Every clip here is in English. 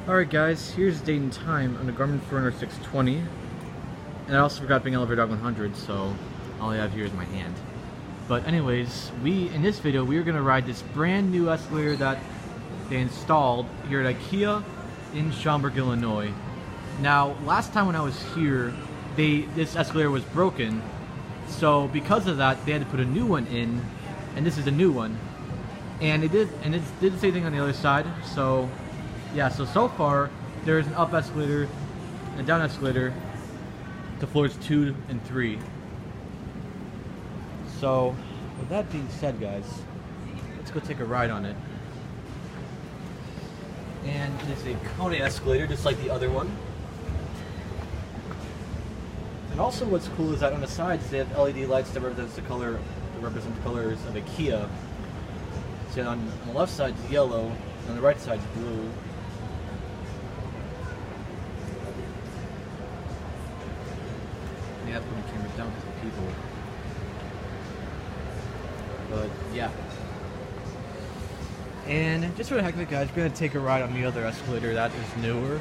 Alright guys, here's the date and time on the Garmin 620. And I also forgot being Elevator Dog 100, so all I have here is my hand. But anyways, in this video, we are going to ride this brand new escalator that they installed here at IKEA in Schaumburg, Illinois. Now, last time when I was here, this escalator was broken. So because of that, they had to put a new one in, and this is a new one. And it did the same thing on the other side. So yeah, so far there's an up escalator and a down escalator to floors 2 and 3. So with that being said, guys, let's go take a ride on it. And it's a KONE escalator, just like the other one. And also, what's cool is that on the sides they have LED lights that represent the colors of IKEA. So on the left side is yellow, and on the right side is blue. I have to put the camera down because of people. But yeah. And just for the heck of it, guys, we're gonna take a ride on the other escalator that is newer.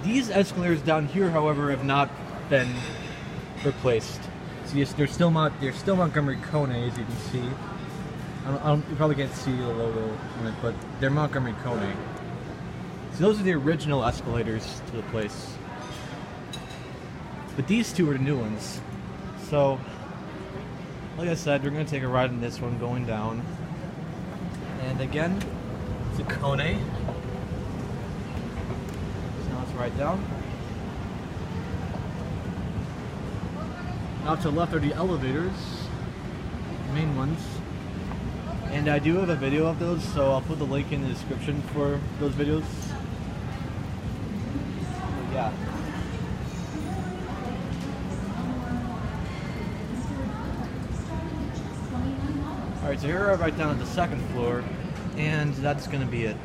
These escalators down here, however, have not been replaced. So yes, they're still MontgomeryKONE, as you can see. You probably can't see the logo on it, but they're MontgomeryKONE. So those are the original escalators to the place. But these two are the new ones. So, like I said, we're going to take a ride on this one going down. And again, it's a KONE. So now let's ride down. Now to the left are the elevators, the main ones. And I do have a video of those, so I'll put the link in the description for those videos. But yeah. Alright, so here we're right down at the second floor, and that's gonna be it.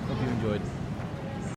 Hope you enjoyed.